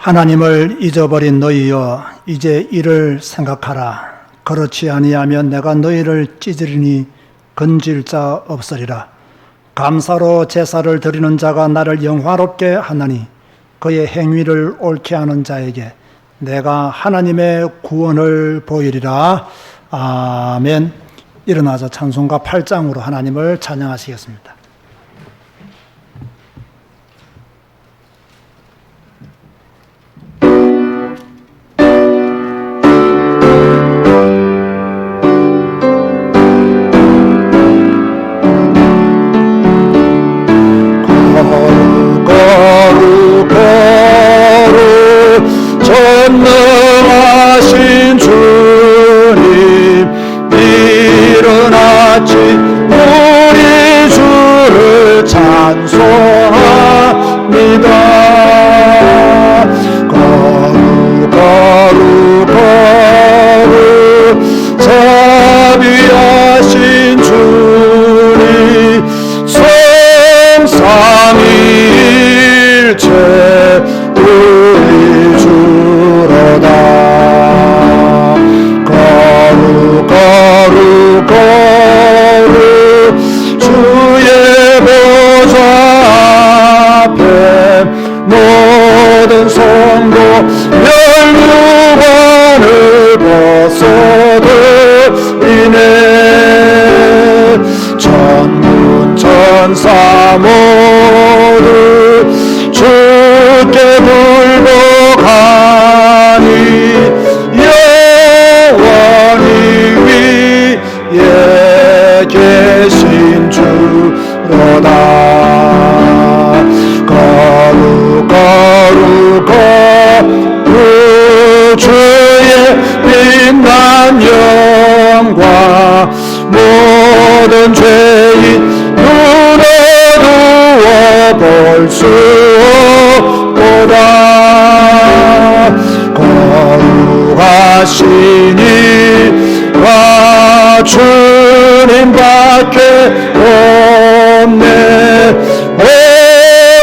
하나님을 잊어버린 너희여, 이제 이를 생각하라. 그렇지 아니하면 내가 너희를 찢으리니 건질 자 없으리라. 감사로 제사를 드리는 자가 나를 영화롭게 하나니 그의 행위를 옳게 하는 자에게 내가 하나님의 구원을 보이리라. 아멘. 일어나서 찬송가 8장으로 하나님을 찬양하시겠습니다. 전능하신 주님 일어났지 우리 주를 찬송합니다. 거룩 자비하신 주님 성삼위일체 우리 주로다. 거룩 주의 보좌 앞에 모든 성도 멸류관을 벗어드리네. 천군 천사 모두 주께 굴복하니 영원히 위에 계신 주로다. 거룩 주의 빛난 영광 모든 죄인 눈에 두어 볼 수 없도다. 거룩하시니 와 주님밖에 없네.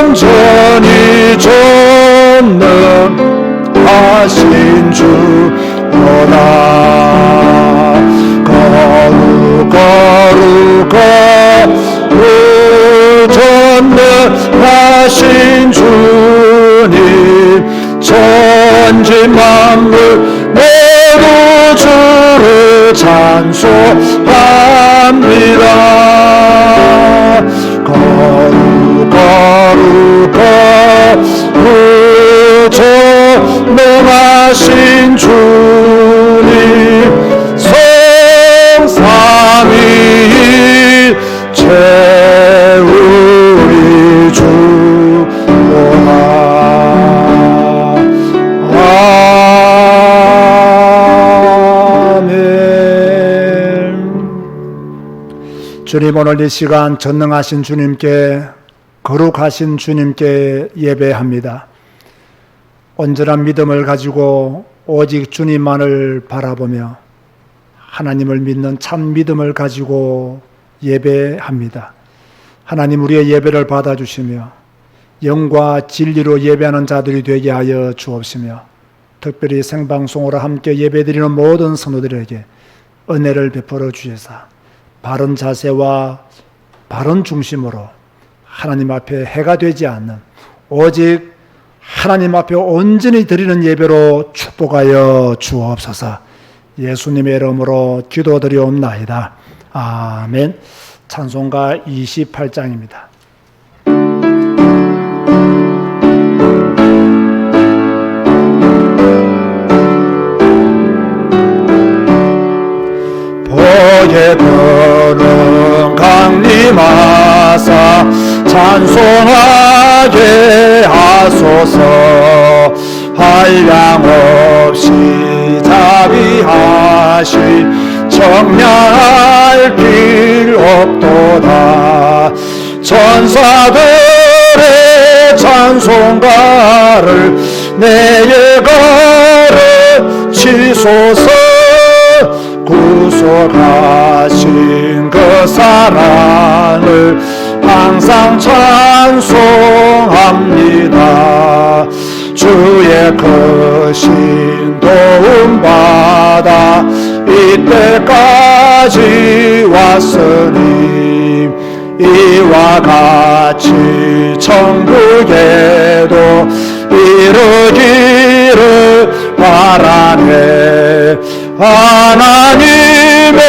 온전히 전능하신 주로다. 거룩 전능하신 주님 천지 만물 모두 주를 찬송합니다. 거룩 전능하신 주님 성삼위일체 우리 주로다. 아멘. 주님, 오늘 이 시간 전능하신 주님께, 거룩하신 주님께 예배합니다. 온전한 믿음을 가지고 오직 주님만을 바라보며 하나님을 믿는 참 믿음을 가지고 예배합니다. 하나님, 우리의 예배를 받아주시며 영과 진리로 예배하는 자들이 되게 하여 주옵시며 특별히 생방송으로 함께 예배드리는 모든 성도들에게 은혜를 베풀어 주시사 바른 자세와 바른 중심으로 하나님 앞에 해가 되지 않는 오직 하나님 앞에 온전히 드리는 예배로 축복하여 주옵소서. 예수님의 이름으로 기도드리옵나이다. 아멘. 찬송가 28장입니다. 보게 드는 강림하사 찬송하게 하소서. 한량없이 자비하신 청량할 길 없도다. 천사들의 찬송가를 내게 가르치소서. 구속하신 그 사랑을 항상 찬송합니다. 주의 크신 도움받아 이때까지 왔으니 이와 같이 천국에도 이르기를 바라네. 하나님의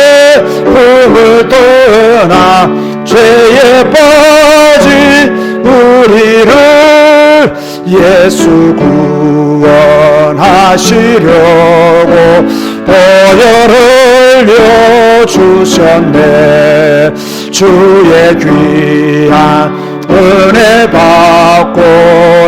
품을 떠나 죄에 빠진 우리를 예수 구원하시려고 보혈 흘려 주셨네. 주의 귀한 은혜 받고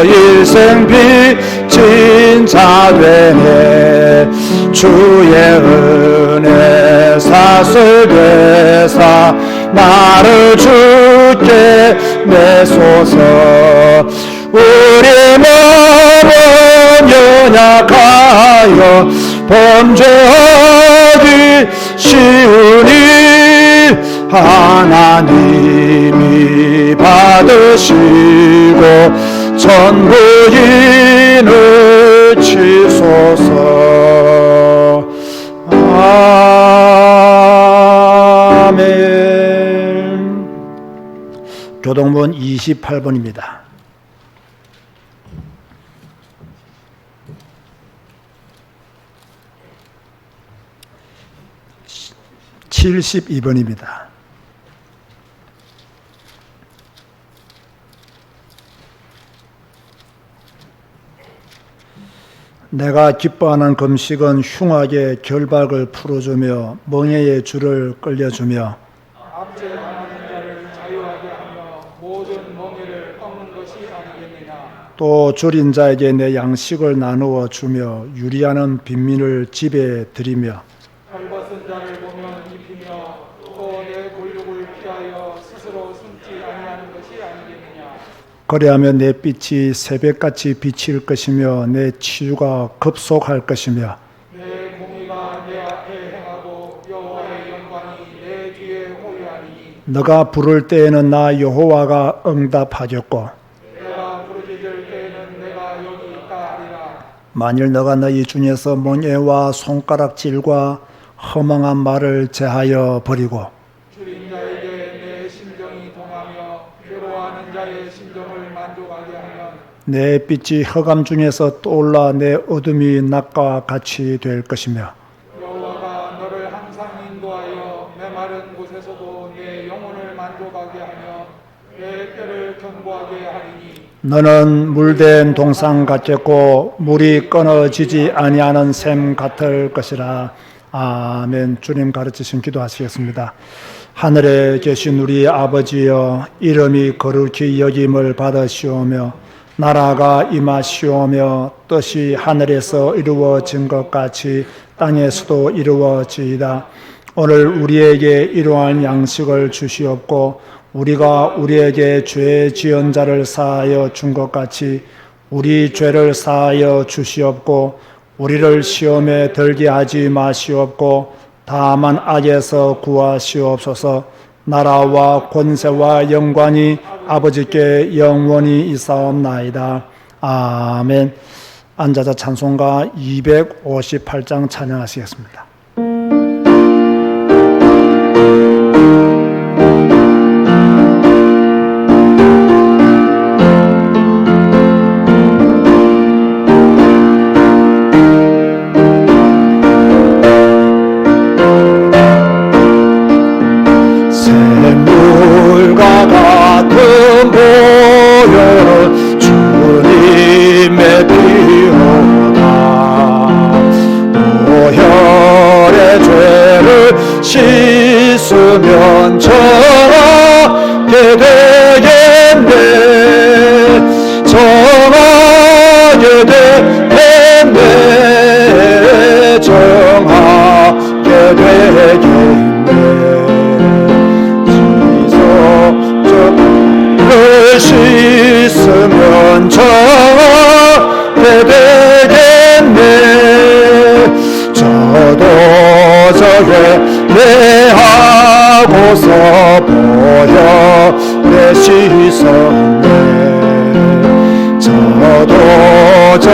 일생 빚진 자 되네. 주의 은혜 사슬 되사 나를 주께 내소서. 우리 마음은 연약하여 범죄하기 쉬우니 하나님이 받으시고 전부인을 치소서. 아멘. 교동문 28번입니다. 72번입니다. 내가 기뻐하는 금식은 흉악의 결박을 풀어주며 멍에의 줄을 끌려주며 압제당하는 자를 자유하게 하며 모든 멍에를 꺾는 것이 아니겠느냐. 또 줄인 자에게 내 양식을 나누어 주며 유리하는 빈민을 집에 들이며 헐벗은 자를 보면 입히며 또 내 곤욕을 피하여 스스로 숨지 아니하는 것이 아니겠느냐. 그리하면 내 빛이 새벽같이 비칠 것이며 내 치유가 급속할 것이며 내 공의가 내 앞에 행하고 여호와의 영광이 내 뒤에 호위하니. 너가 부를 때에는 나 여호와가 응답하겠고 내가 부르짖을 때에는 내가 여기 있다 하리라. 만일 너가 너희 중에서 멍에와 손가락질과 허망한 말을 제하여 버리고 줄인 자에게 내 심정이 동하며 괴로워하는 자의 심정을 만족하게 하면 내 빛이 흑암 중에서 떠올라 내 어둠이 낮과 같이 될 것이며 여호와가 너를 항상 인도하여 메마른 곳에서도 내 영혼을 만족하게 하며 내 뼈를 견고하게 하리니. 너는 물된 동상 같겠고 물이 끊어지지 아니하는 샘 같을 것이라. 아멘. 주님 가르치신 기도하시겠습니다. 하늘에 계신 우리 아버지여, 이름이 거룩히 여김을 받으시오며 나라가 임하시오며 뜻이 하늘에서 이루어진 것 같이 땅에서도 이루어지이다. 오늘 우리에게 이러한 양식을 주시옵고 우리가 우리에게 죄 지은 자를 사하여 준 것 같이 우리 죄를 사하여 주시옵고 우리를 시험에 들게 하지 마시옵고 다만 악에서 구하시옵소서. 나라와 권세와 영광이 아버지께 영원히 있사옵나이다. 아멘. 앉아서 찬송가 258장 찬양하시겠습니다. 샘물과 같은 보혈은 주님의 피로다. 보혈의 죄를 씻으면 정하게 되겠네. 정하게 되겠네. 정하게 되겠네. 를 씻으면 정하게 되겠네. 저도 저게 내하고서 보혈에 씻었네. 저도 저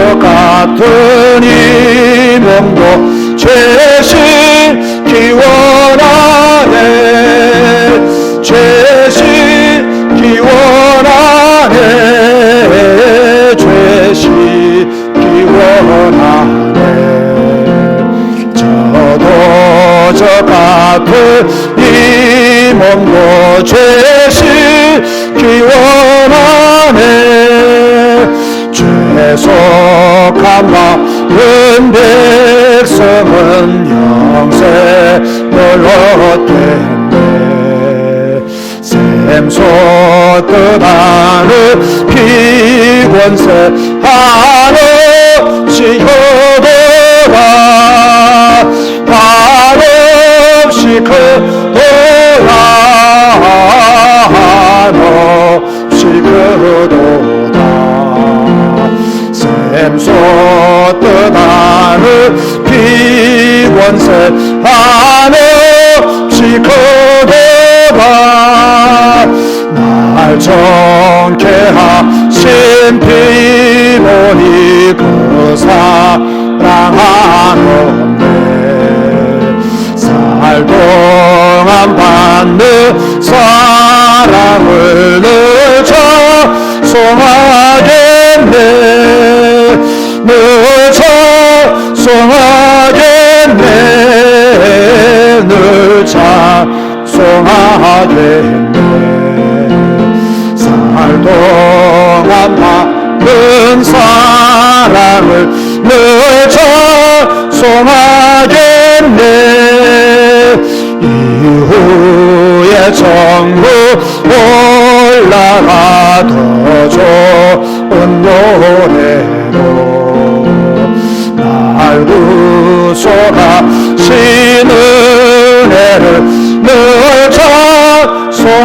같은 이 몸도 죄식기 원하네 죄식기 원하네 죄식기 원하네 저도 저 같은 이 몸도 죄식기 원하네 죄속한 많은 백성은 영생을 얻겠네 샘솟듯 하늘 피권세 한없이 효도라 한없이 크도다 한없이 크도다 샘솟듯 하늘 피권세 한없이 크도다 날 정케 하신 피보니 그 사랑하는데 살 동안 받는 사랑을 늘 찬송하겠네 늘 찬송하겠네 늘 찬송하겠네 살 동안 받는 사랑을 늘 찬송하겠네 이후에 정부 올라가 더 좋은 노래로 날 구속하신 은혜를 늘 찬송하겠네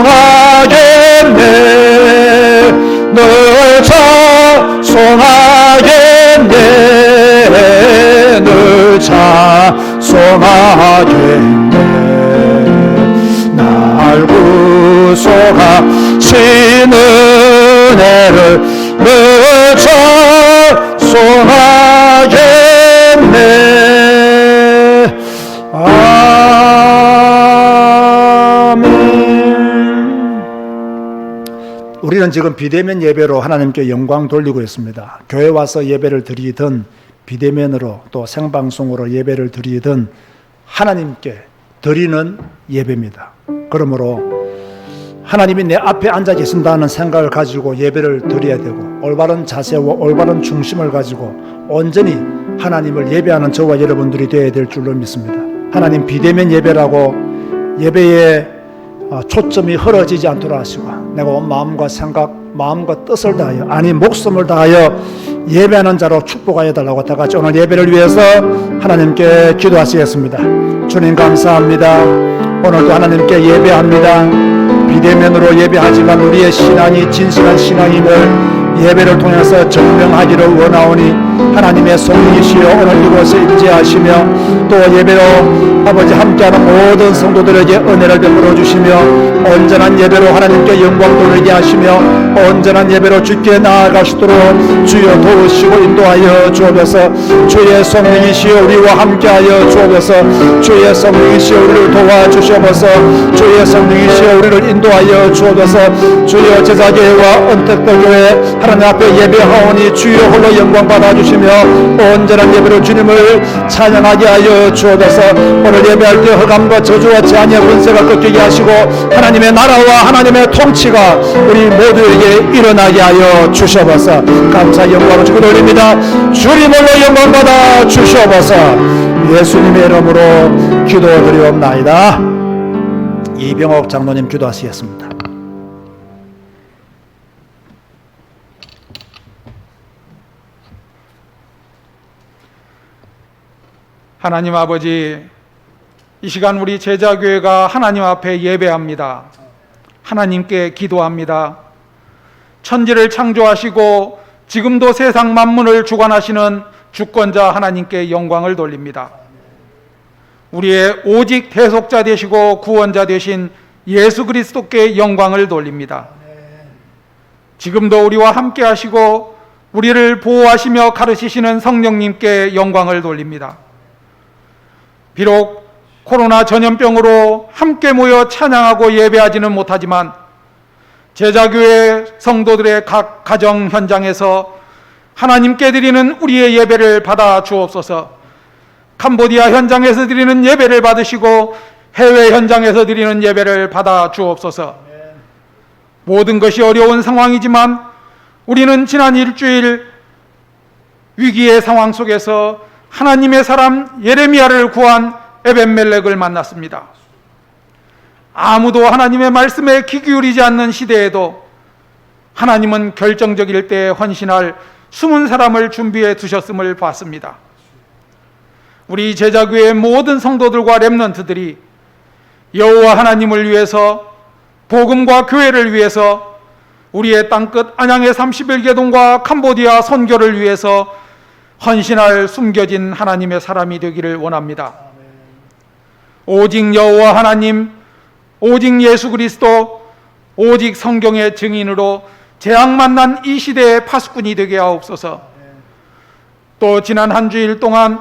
늘 찬송하겠네 늘 찬송하겠네 날 구속하신 은혜를 늘 찬송하겠네 아멘. 우리는 지금 비대면 예배로 하나님께 영광 돌리고 있습니다. 교회 와서 예배를 드리든 비대면으로 또 생방송으로 예배를 드리든 하나님께 드리는 예배입니다. 그러므로 하나님이 내 앞에 앉아 계신다는 생각을 가지고 예배를 드려야 되고 올바른 자세와 올바른 중심을 가지고 온전히 하나님을 예배하는 저와 여러분들이 되어야 될 줄로 믿습니다. 하나님 비대면 예배라고 예배에 초점이 흐려지지 않도록 하시고 내가 온 마음과 생각, 마음과 뜻을 다하여 아니 목숨을 다하여 예배하는 자로 축복하여 달라고 다 같이 오늘 예배를 위해서 하나님께 기도하시겠습니다. 주님 감사합니다. 오늘도 하나님께 예배합니다. 비대면으로 예배하지만 우리의 신앙이 진실한 신앙임을 예배를 통해서 증명하기를 원하오니 하나님의 성령이시여 오늘 이곳에 임재하시며 또 예배로 아버지 함께하는 모든 성도들에게 은혜를 베풀어 주시며 온전한 예배로 하나님께 영광 돌리게 하시며 온전한 예배로 주께 나아가시도록 주여 도우시고 인도하여 주옵소서. 주의 성령이시여 우리와 함께하여 주옵소서. 주의 성령이시여 우리를 도와주시옵소서. 주의 성령이시여 우리를 인도하여 주옵소서. 주여 제자교회와 언택도교회 하나님 앞에 예배하오니 주여 홀로 영광 받아주시며 온전한 예배로 주님을 찬양하게 하여 주옵소서. 오늘 예배할 때 흑암과 저주와 재앙의 권세가 꺾이게 하시고 하나님의 나라와 하나님의 통치가 우리 모두에게 일어나게 하여 주시옵소서. 감사 영광을 주고 돌립니다. 주님 홀로 영광 받아 주시옵소서. 예수님의 이름으로 기도드리옵나이다. 이병옥 장로님 기도하시겠습니다. 하나님 아버지, 이 시간 우리 제자교회가 하나님 앞에 예배합니다. 하나님께 기도합니다. 천지를 창조하시고 지금도 세상 만물을 주관하시는 주권자 하나님께 영광을 돌립니다. 우리의 오직 대속자 되시고 구원자 되신 예수 그리스도께 영광을 돌립니다. 지금도 우리와 함께 하시고 우리를 보호하시며 가르치시는 성령님께 영광을 돌립니다. 비록 코로나 전염병으로 함께 모여 찬양하고 예배하지는 못하지만 제자교회 성도들의 각 가정 현장에서 하나님께 드리는 우리의 예배를 받아 주옵소서. 캄보디아 현장에서 드리는 예배를 받으시고 해외 현장에서 드리는 예배를 받아 주옵소서. 모든 것이 어려운 상황이지만 우리는 지난 일주일 위기의 상황 속에서 하나님의 사람 예레미야를 구한 에벤멜렉을 만났습니다. 아무도 하나님의 말씀에 귀 기울이지 않는 시대에도 하나님은 결정적일 때 헌신할 숨은 사람을 준비해 두셨음을 봤습니다. 우리 제자교회의 모든 성도들과 렘넌트들이 여호와 하나님을 위해서, 복음과 교회를 위해서, 우리의 땅끝 안양의 31개동과 캄보디아 선교를 위해서 헌신할 숨겨진 하나님의 사람이 되기를 원합니다. 오직 여호와 하나님, 오직 예수 그리스도, 오직 성경의 증인으로 재앙 만난 이 시대의 파수꾼이 되게 하옵소서. 또 지난 한 주일 동안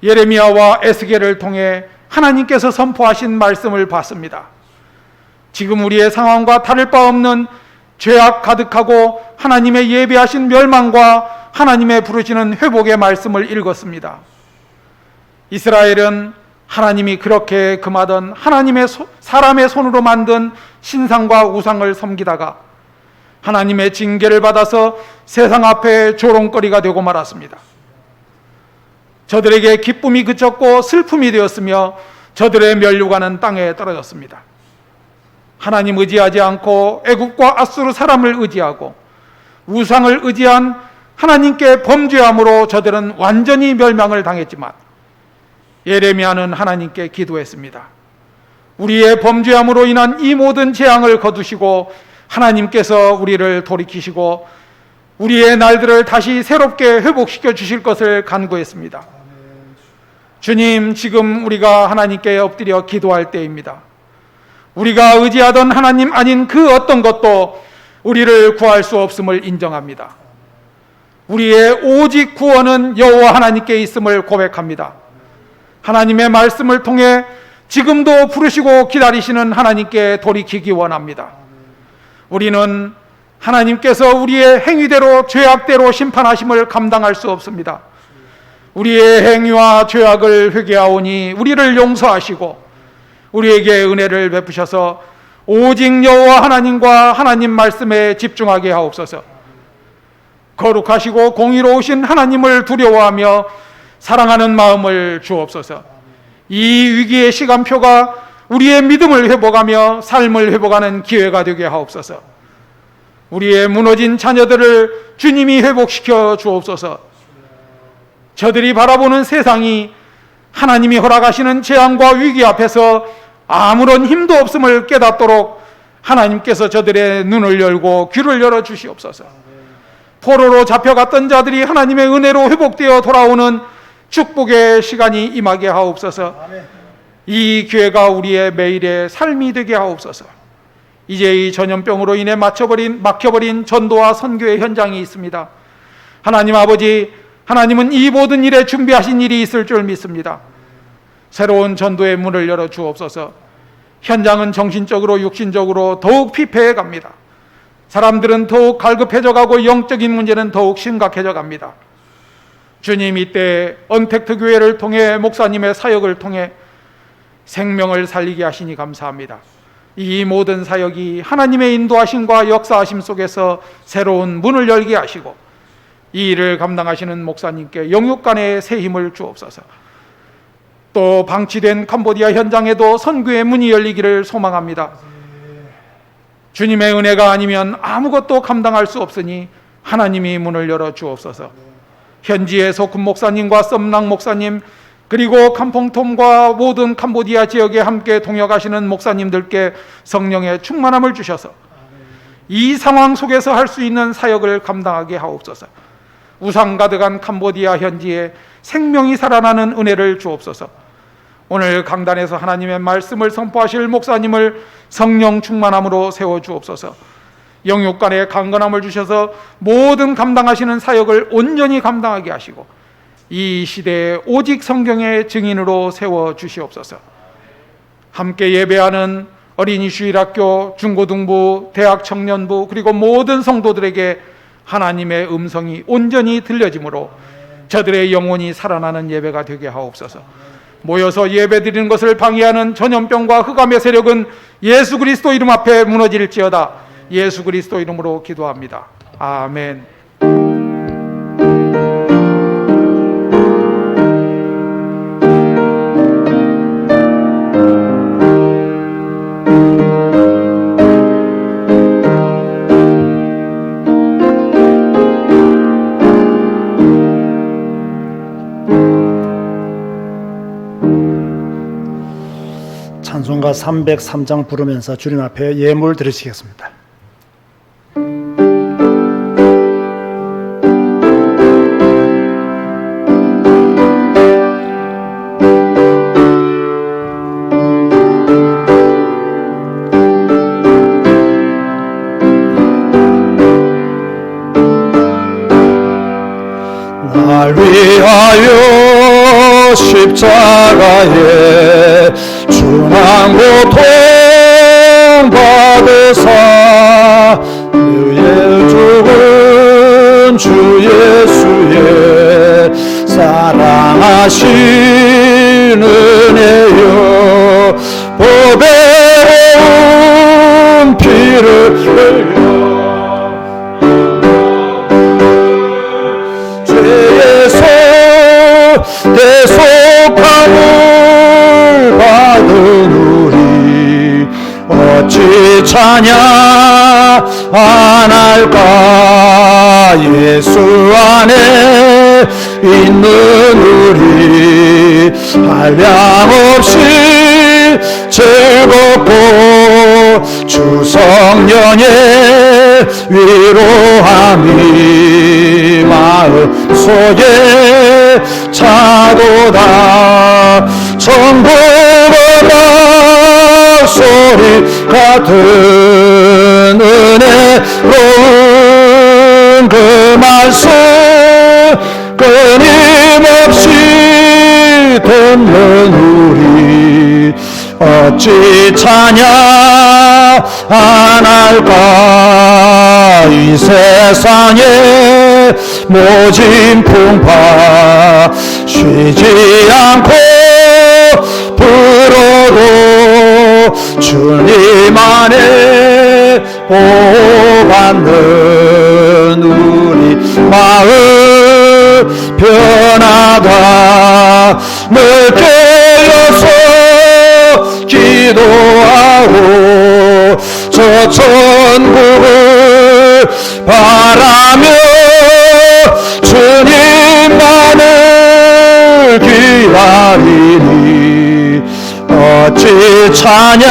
예레미야와 에스겔을 통해 하나님께서 선포하신 말씀을 봤습니다. 지금 우리의 상황과 다를 바 없는 죄악 가득하고 하나님의 예비하신 멸망과 하나님의 부르시는 회복의 말씀을 읽었습니다. 이스라엘은 하나님이 그렇게 금하던 하나님의 사람의 손으로 만든 신상과 우상을 섬기다가 하나님의 징계를 받아서 세상 앞에 조롱거리가 되고 말았습니다. 저들에게 기쁨이 그쳤고 슬픔이 되었으며 저들의 면류관은 땅에 떨어졌습니다. 하나님 의지하지 않고 애굽과 앗수르 사람을 의지하고 우상을 의지한 하나님께 범죄함으로 저들은 완전히 멸망을 당했지만 예레미야는 하나님께 기도했습니다. 우리의 범죄함으로 인한 이 모든 재앙을 거두시고 하나님께서 우리를 돌이키시고 우리의 날들을 다시 새롭게 회복시켜 주실 것을 간구했습니다. 주님, 지금 우리가 하나님께 엎드려 기도할 때입니다. 우리가 의지하던 하나님 아닌 그 어떤 것도 우리를 구할 수 없음을 인정합니다. 우리의 오직 구원은 여호와 하나님께 있음을 고백합니다. 하나님의 말씀을 통해 지금도 부르시고 기다리시는 하나님께 돌이키기 원합니다. 우리는 하나님께서 우리의 행위대로 죄악대로 심판하심을 감당할 수 없습니다. 우리의 행위와 죄악을 회개하오니 우리를 용서하시고 우리에게 은혜를 베푸셔서 오직 여호와 하나님과 하나님 말씀에 집중하게 하옵소서. 거룩하시고 공의로우신 하나님을 두려워하며 사랑하는 마음을 주옵소서. 이 위기의 시간표가 우리의 믿음을 회복하며 삶을 회복하는 기회가 되게 하옵소서. 우리의 무너진 자녀들을 주님이 회복시켜 주옵소서. 저들이 바라보는 세상이 하나님이 허락하시는 재앙과 위기 앞에서 아무런 힘도 없음을 깨닫도록 하나님께서 저들의 눈을 열고 귀를 열어 주시옵소서. 포로로 잡혀갔던 자들이 하나님의 은혜로 회복되어 돌아오는 축복의 시간이 임하게 하옵소서. 이 기회가 우리의 매일의 삶이 되게 하옵소서. 이제 이 전염병으로 인해 막혀버린 전도와 선교의 현장이 있습니다. 하나님 아버지, 하나님은 이 모든 일에 준비하신 일이 있을 줄 믿습니다. 새로운 전도의 문을 열어 주옵소서. 현장은 정신적으로 육신적으로 더욱 피폐해 갑니다. 사람들은 더욱 갈급해져 가고 영적인 문제는 더욱 심각해져 갑니다. 주님, 이때 언택트 교회를 통해 목사님의 사역을 통해 생명을 살리게 하시니 감사합니다. 이 모든 사역이 하나님의 인도하심과 역사하심 속에서 새로운 문을 열게 하시고 이 일을 감당하시는 목사님께 영육간의 새 힘을 주옵소서. 또 방치된 캄보디아 현장에도 선교의 문이 열리기를 소망합니다. 주님의 은혜가 아니면 아무것도 감당할 수 없으니 하나님이 문을 열어 주옵소서. 현지의 소금 목사님과 썸랑 목사님 그리고 캄퐁톰과 모든 캄보디아 지역에 함께 동역하시는 목사님들께 성령의 충만함을 주셔서 이 상황 속에서 할 수 있는 사역을 감당하게 하옵소서. 우상 가득한 캄보디아 현지에 생명이 살아나는 은혜를 주옵소서. 오늘 강단에서 하나님의 말씀을 선포하실 목사님을 성령 충만함으로 세워주옵소서. 영육간에 강건함을 주셔서 모든 감당하시는 사역을 온전히 감당하게 하시고 이 시대에 오직 성경의 증인으로 세워 주시옵소서. 함께 예배하는 어린이 주일학교, 중고등부, 대학 청년부 그리고 모든 성도들에게 하나님의 음성이 온전히 들려지므로 저들의 영혼이 살아나는 예배가 되게 하옵소서. 모여서 예배드리는 것을 방해하는 전염병과 흑암의 세력은 예수 그리스도 이름 앞에 무너질지어다. 예수 그리스도 이름으로 기도합니다. 아멘. 찬송가 303장 부르면서 주님 앞에 예물 드리시겠습니다. 날 위하여 십자가에 중한 고통 받으사 너의 죽은 주 예수의 사랑하신 은혜여 보배로운 피를 흘려 죄에서 대속함을 받은 우리 어찌 찬양 안 할까. 예수 안에 있는 우리 한량없이 즐겁고 주 성령의 위로함이 마음속에 차도다. 천국의 소리 같은 은혜로운 그 말씀 끊임없이 듣는 우리 어찌 찬양 안 할까. 이 세상에 모진 풍파 쉬지 않고 불어도 주님 안에 보호받는 우리 마음 변하다. 늘 깨어서 기도하고 저 천국을 바라며 주님만을 기다리니 어찌 찬양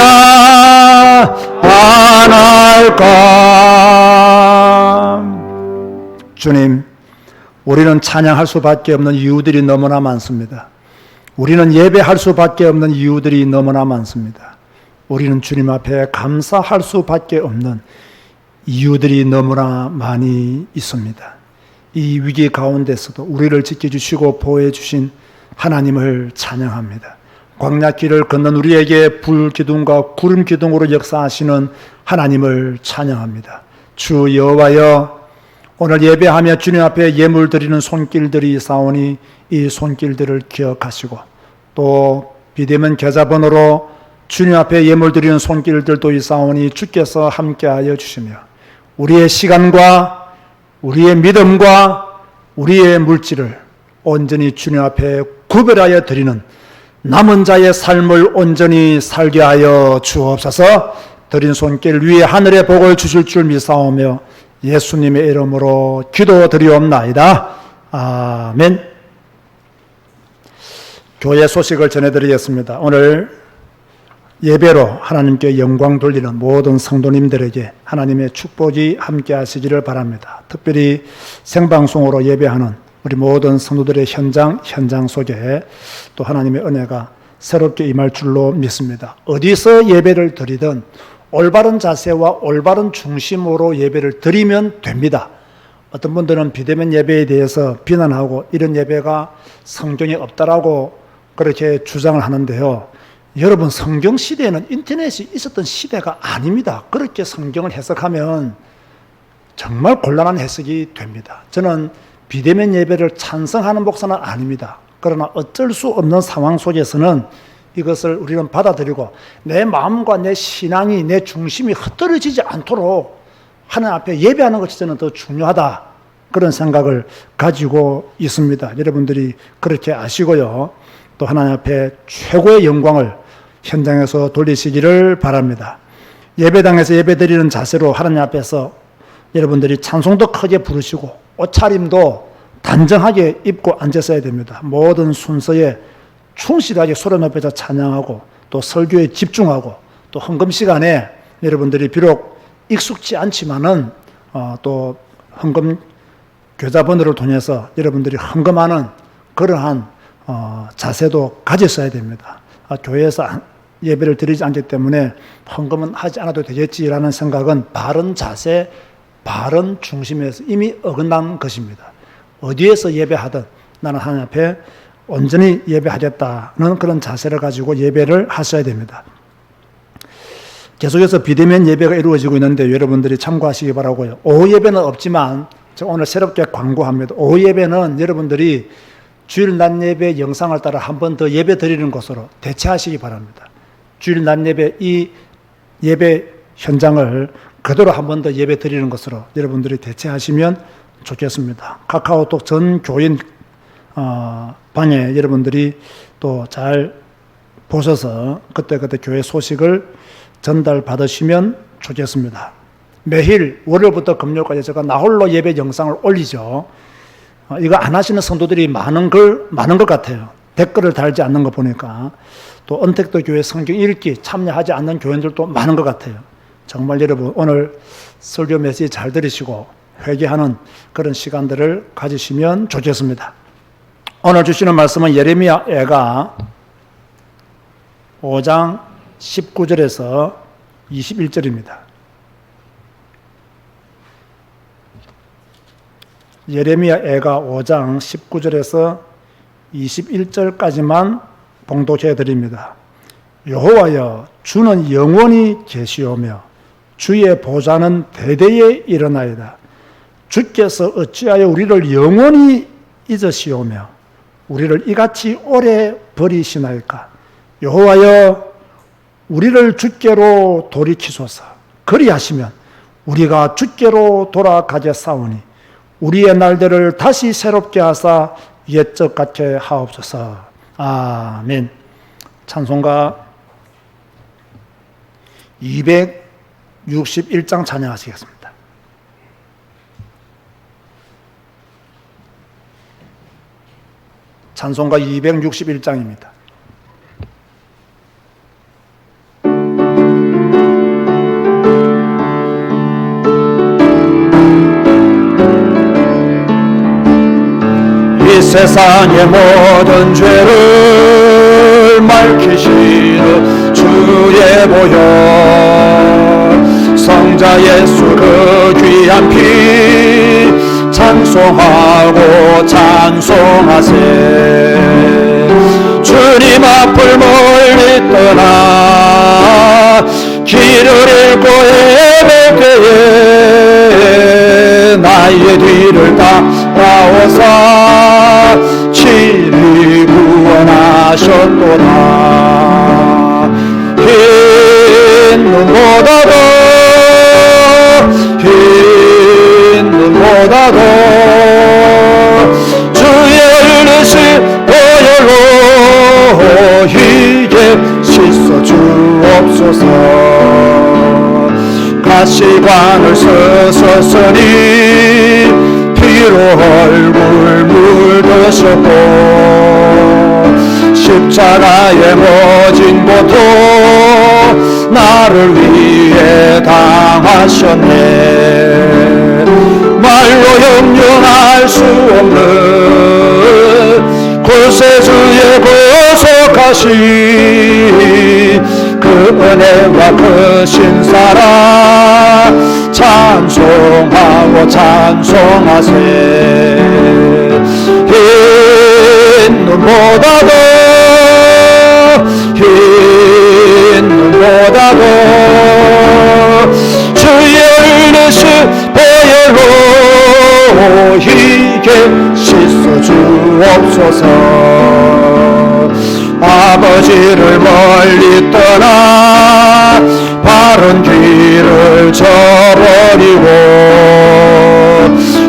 안 할까. 주님, 우리는 찬양할 수밖에 없는 이유들이 너무나 많습니다. 우리는 예배할 수밖에 없는 이유들이 너무나 많습니다. 우리는 주님 앞에 감사할 수밖에 없는 이유들이 너무나 많이 있습니다. 이 위기 가운데서도 우리를 지켜주시고 보호해주신 하나님을 찬양합니다. 광야길을 걷는 우리에게 불기둥과 구름기둥으로 역사하시는 하나님을 찬양합니다. 주 여호와여, 오늘 예배하며 주님 앞에 예물 드리는 손길들이 있사오니 이 손길들을 기억하시고 또 비대면 계좌번호로 주님 앞에 예물 드리는 손길들도 있사오니 주께서 함께하여 주시며 우리의 시간과 우리의 믿음과 우리의 물질을 온전히 주님 앞에 구별하여 드리는 남은 자의 삶을 온전히 살게 하여 주옵소서. 드린 손길 위에 하늘의 복을 주실 줄 믿사오며 예수님의 이름으로 기도드리옵나이다. 아멘. 교회 소식을 전해드리겠습니다. 오늘 예배로 하나님께 영광 돌리는 모든 성도님들에게 하나님의 축복이 함께 하시기를 바랍니다. 특별히 생방송으로 예배하는 우리 모든 성도들의 현장 속에 또 하나님의 은혜가 새롭게 임할 줄로 믿습니다. 어디서 예배를 드리든 올바른 자세와 올바른 중심으로 예배를 드리면 됩니다. 어떤 분들은 비대면 예배에 대해서 비난하고 이런 예배가 성경에 없다라고 그렇게 주장을 하는데요. 여러분, 성경 시대에는 인터넷이 있었던 시대가 아닙니다. 그렇게 성경을 해석하면 정말 곤란한 해석이 됩니다. 저는 비대면 예배를 찬성하는 목사는 아닙니다. 그러나 어쩔 수 없는 상황 속에서는 이것을 우리는 받아들이고 내 마음과 내 신앙이, 내 중심이 흩어지지 않도록 하나님 앞에 예배하는 것이 저는 더 중요하다, 그런 생각을 가지고 있습니다. 여러분들이 그렇게 아시고요. 또 하나님 앞에 최고의 영광을 현장에서 돌리시기를 바랍니다. 예배당에서 예배드리는 자세로 하나님 앞에서 여러분들이 찬송도 크게 부르시고 옷차림도 단정하게 입고 앉았어야 됩니다. 모든 순서에 충실하게 소리 높여서 찬양하고 또 설교에 집중하고 또 헌금 시간에 여러분들이 비록 익숙치 않지만은 또 헌금 계좌번호를 통해서 여러분들이 헌금하는 그러한 자세도 가졌어야 됩니다. 교회에서 예배를 드리지 않기 때문에 헌금은 하지 않아도 되겠지라는 생각은 바른 자세, 바른 중심에서 이미 어긋난 것입니다. 어디에서 예배하든 나는 하나님 앞에 온전히 예배하겠다는 그런 자세를 가지고 예배를 하셔야 됩니다. 계속해서 비대면 예배가 이루어지고 있는데 여러분들이 참고하시기 바라고요. 오후 예배는 없지만 제가 오늘 새롭게 광고합니다. 오후 예배는 여러분들이 주일 낮 예배 영상을 따라 한 번 더 예배 드리는 것으로 대체하시기 바랍니다. 주일 낮 예배 이 예배 현장을 그대로 한 번 더 예배 드리는 것으로 여러분들이 대체하시면 좋겠습니다. 카카오톡 전 교인 방에 여러분들이 또 잘 보셔서 그때그때 교회 소식을 전달 받으시면 좋겠습니다. 매일 월요일부터 금요일까지 제가 나홀로 예배 영상을 올리죠. 이거 안 하시는 성도들이 많은 것 같아요. 댓글을 달지 않는 거 보니까. 또 언택도 교회 성경 읽기 참여하지 않는 교인들도 많은 것 같아요. 정말 여러분 오늘 설교 메시지 잘 들으시고 회개하는 그런 시간들을 가지시면 좋겠습니다. 오늘 주시는 말씀은 예레미야가 5장 19절에서 21절입니다. 예레미야가 5장 19절에서 21절까지만 봉독해 드립니다. 여호와여, 주는 영원히 계시오며 주의 보좌는 대대에 일어나이다. 주께서 어찌하여 우리를 영원히 잊으시오며 우리를 이같이 오래 버리시나이까. 여호와여, 우리를 주께로 돌이키소서. 그리하시면 우리가 주께로 돌아가겠사오니 우리의 날들을 다시 새롭게 하사 옛적 같게 하옵소서. 아멘. 찬송가 261장 찬양하시겠습니다. 찬송가 261장입니다. 이 세상의 모든 죄를 맑히시는 주의 보혈, 성자 예수 그 귀한 피 찬송하고 찬송하세. 주님 앞을 멀리 떠나 길을 잃고 헤맬 때에 나의 뒤를 따라오사 친히 구원하셨도다. 흰 눈보다도 주의 흘리신 보혈로 이제 씻어 주옵소서. 가시관을 서서히 피로 얼굴 물드셨고 십자가에 모진 고통 나를 위해 당하셨네. 말로 형용할 수 없는 구세주의 구속하신 그 그 은혜와 그 신사라 찬송하고 찬송하세. 흰 눈보다도 흰 눈보다도 주의 은혜시 보혈로 희게 씻어 주옵소서. 아버지를 멀리 떠나 바른 길을 저버리고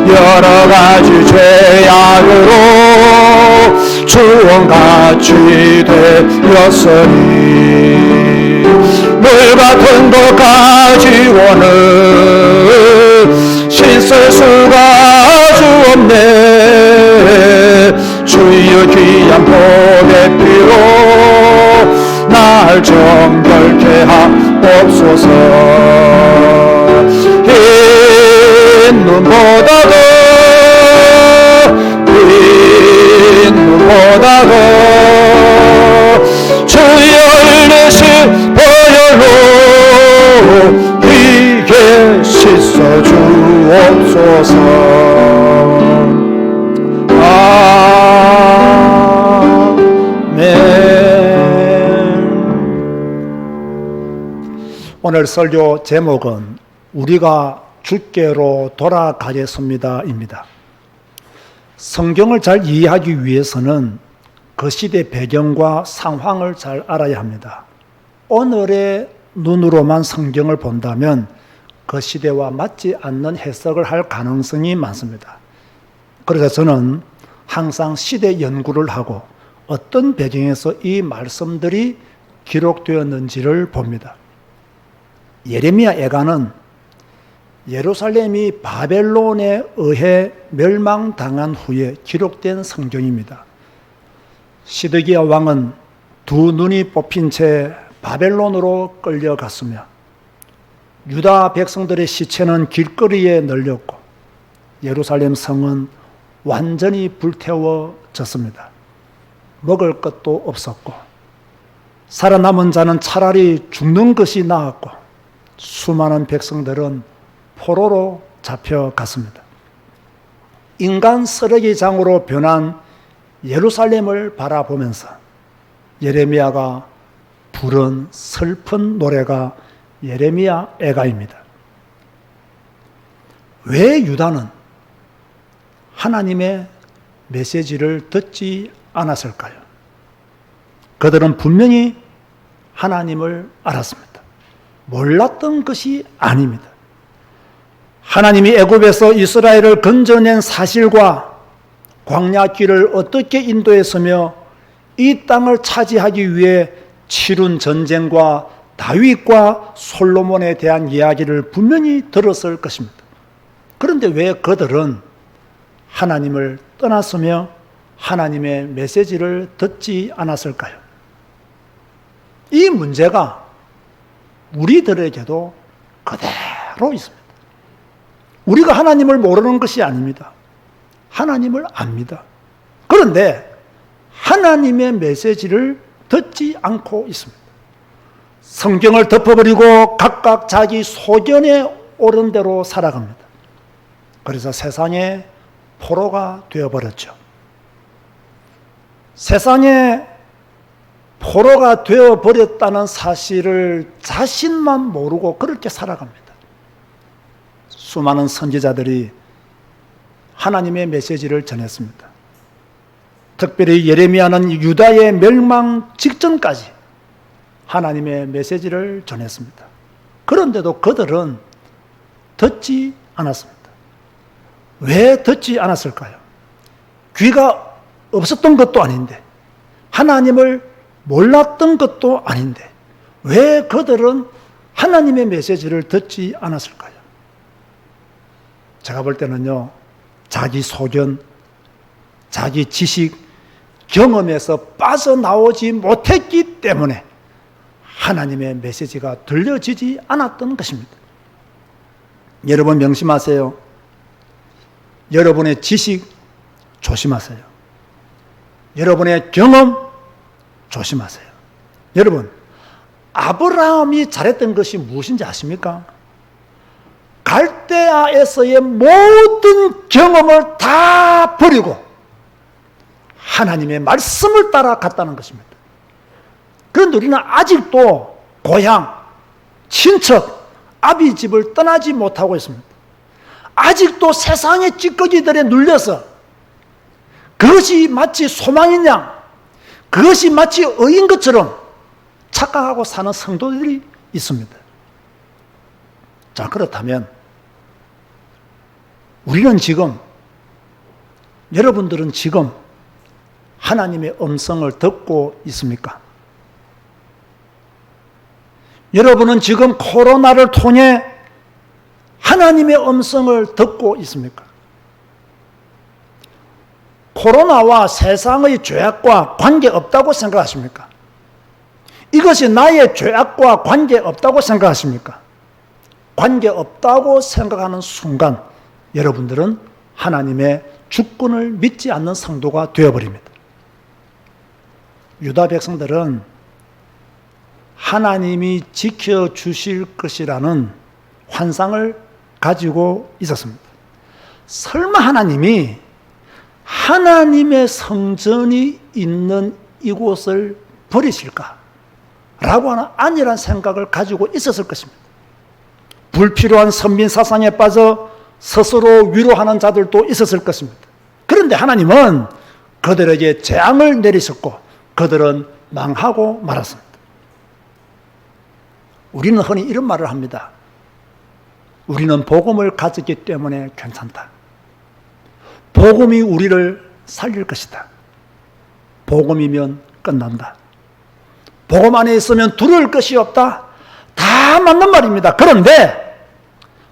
여러 가지 죄악으로 주원같이 되었으니 물 같은 것 가지고는 씻을 수가 없네. 주여 귀한 복의 피로 날 정결케 하옵소서. 흰 눈보다도 흰 눈보다도 주의 은혜시 보혈로 희게 씻어 주옵소서. 오늘 설교 제목은 우리가 주께로 돌아가겠습니다입니다. 성경을 잘 이해하기 위해서는 그 시대 배경과 상황을 잘 알아야 합니다. 오늘의 눈으로만 성경을 본다면 그 시대와 맞지 않는 해석을 할 가능성이 많습니다. 그래서 저는 항상 시대 연구를 하고 어떤 배경에서 이 말씀들이 기록되었는지를 봅니다. 예레미야 애가는 예루살렘이 바벨론에 의해 멸망당한 후에 기록된 성경입니다. 시드기야 왕은 두 눈이 뽑힌 채 바벨론으로 끌려갔으며 유다 백성들의 시체는 길거리에 널렸고 예루살렘 성은 완전히 불태워졌습니다. 먹을 것도 없었고 살아남은 자는 차라리 죽는 것이 나았고 수많은 백성들은 포로로 잡혀갔습니다. 인간 쓰레기 장으로 변한 예루살렘을 바라보면서 예레미야가 부른 슬픈 노래가 예레미야 애가입니다. 왜 유다는 하나님의 메시지를 듣지 않았을까요? 그들은 분명히 하나님을 알았습니다. 몰랐던 것이 아닙니다. 하나님이 애굽에서 이스라엘을 건져낸 사실과 광야길을 어떻게 인도했으며 이 땅을 차지하기 위해 치룬 전쟁과 다윗과 솔로몬에 대한 이야기를 분명히 들었을 것입니다. 그런데 왜 그들은 하나님을 떠났으며 하나님의 메시지를 듣지 않았을까요? 이 문제가 우리들에게도 그대로 있습니다. 우리가 하나님을 모르는 것이 아닙니다. 하나님을 압니다. 그런데 하나님의 메시지를 듣지 않고 있습니다. 성경을 덮어버리고 각각 자기 소견에 오른 대로 살아갑니다. 그래서 세상의 포로가 되어버렸죠. 세상에 포로가 되어버렸다는 사실을 자신만 모르고 그렇게 살아갑니다. 수많은 선지자들이 하나님의 메시지를 전했습니다. 특별히 예레미야는 유다의 멸망 직전까지 하나님의 메시지를 전했습니다. 그런데도 그들은 듣지 않았습니다. 왜 듣지 않았을까요? 귀가 없었던 것도 아닌데, 하나님을 몰랐던 것도 아닌데 왜 그들은 하나님의 메시지를 듣지 않았을까요? 제가 볼 때는요, 자기 소견, 자기 지식, 경험에서 빠져나오지 못했기 때문에 하나님의 메시지가 들려지지 않았던 것입니다. 여러분 명심하세요. 여러분의 지식 조심하세요. 여러분의 경험 조심하세요. 여러분, 아브라함이 잘했던 것이 무엇인지 아십니까? 갈대아에서의 모든 경험을 다 버리고 하나님의 말씀을 따라 갔다는 것입니다. 그런데 우리는 아직도 고향, 친척, 아비 집을 떠나지 못하고 있습니다. 아직도 세상의 찌꺼기들에 눌려서 그것이 마치 소망인 양, 그것이 마치 의인 것처럼 착각하고 사는 성도들이 있습니다. 자, 그렇다면 우리는 지금, 여러분들은 지금 하나님의 음성을 듣고 있습니까? 여러분은 지금 코로나를 통해 하나님의 음성을 듣고 있습니까? 코로나와 세상의 죄악과 관계없다고 생각하십니까? 이것이 나의 죄악과 관계없다고 생각하십니까? 관계없다고 생각하는 순간 여러분들은 하나님의 주권을 믿지 않는 성도가 되어버립니다. 유다 백성들은 하나님이 지켜주실 것이라는 환상을 가지고 있었습니다. 설마 하나님이 하나님의 성전이 있는 이곳을 버리실까? 라고 하는 안일한 생각을 가지고 있었을 것입니다. 불필요한 선민 사상에 빠져 스스로 위로하는 자들도 있었을 것입니다. 그런데 하나님은 그들에게 재앙을 내리셨고 그들은 망하고 말았습니다. 우리는 흔히 이런 말을 합니다. 우리는 복음을 가졌기 때문에 괜찮다. 복음이 우리를 살릴 것이다. 복음이면 끝난다. 복음 안에 있으면 두려울 것이 없다. 다 맞는 말입니다. 그런데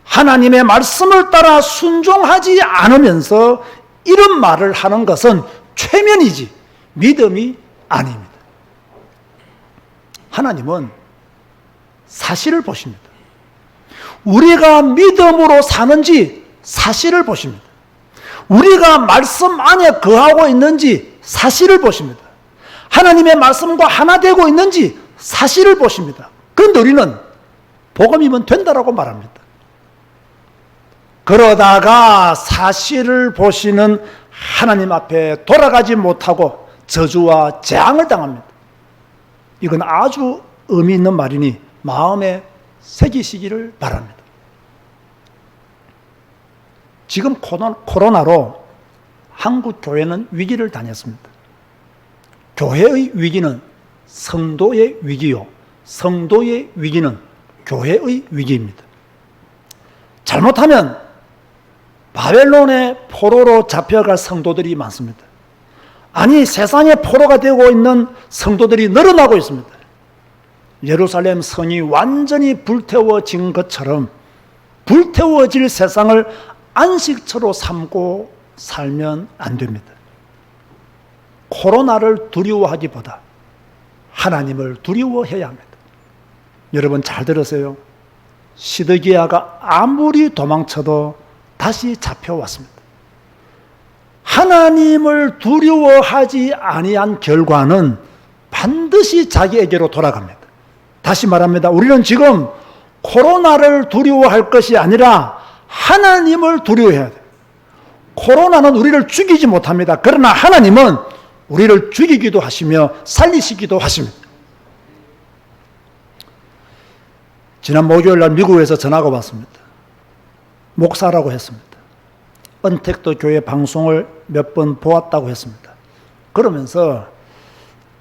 하나님의 말씀을 따라 순종하지 않으면서 이런 말을 하는 것은 최면이지 믿음이 아닙니다. 하나님은 사실을 보십니다. 우리가 믿음으로 사는지 사실을 보십니다. 우리가 말씀 안에 거하고 있는지 사실을 보십니다. 하나님의 말씀과 하나 되고 있는지 사실을 보십니다. 그런데 우리는 복음이면 된다라고 말합니다. 그러다가 사실을 보시는 하나님 앞에 돌아가지 못하고 저주와 재앙을 당합니다. 이건 아주 의미 있는 말이니 마음에 새기시기를 바랍니다. 지금 코로나로 한국 교회는 위기를 당했습니다. 교회의 위기는 성도의 위기요, 성도의 위기는 교회의 위기입니다. 잘못하면 바벨론의 포로로 잡혀갈 성도들이 많습니다. 아니, 세상의 포로가 되고 있는 성도들이 늘어나고 있습니다. 예루살렘 성이 완전히 불태워진 것처럼 불태워질 세상을 안식처로 삼고 살면 안 됩니다. 코로나를 두려워하기보다 하나님을 두려워해야 합니다. 여러분 잘 들으세요. 시드기야가 아무리 도망쳐도 다시 잡혀왔습니다. 하나님을 두려워하지 아니한 결과는 반드시 자기에게로 돌아갑니다. 다시 말합니다. 우리는 지금 코로나를 두려워할 것이 아니라 하나님을 두려워해야 돼요. 코로나는 우리를 죽이지 못합니다. 그러나 하나님은 우리를 죽이기도 하시며 살리시기도 하십니다. 지난 목요일 날 미국에서 전화가 왔습니다. 목사라고 했습니다. 언택트 교회 방송을 몇 번 보았다고 했습니다. 그러면서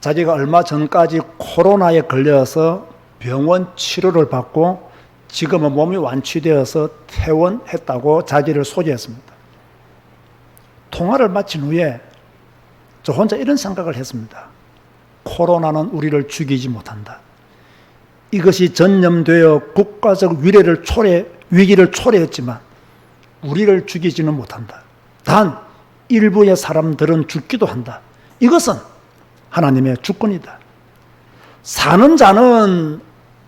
자기가 얼마 전까지 코로나에 걸려서 병원 치료를 받고 지금은 몸이 완치되어서 퇴원했다고 자기를 소개했습니다. 통화를 마친 후에 저 혼자 이런 생각을 했습니다. 코로나는 우리를 죽이지 못한다. 이것이 전염되어 국가적 위기를 초래했지만 우리를 죽이지는 못한다. 단 일부의 사람들은 죽기도 한다. 이것은 하나님의 주권이다. 사는 자는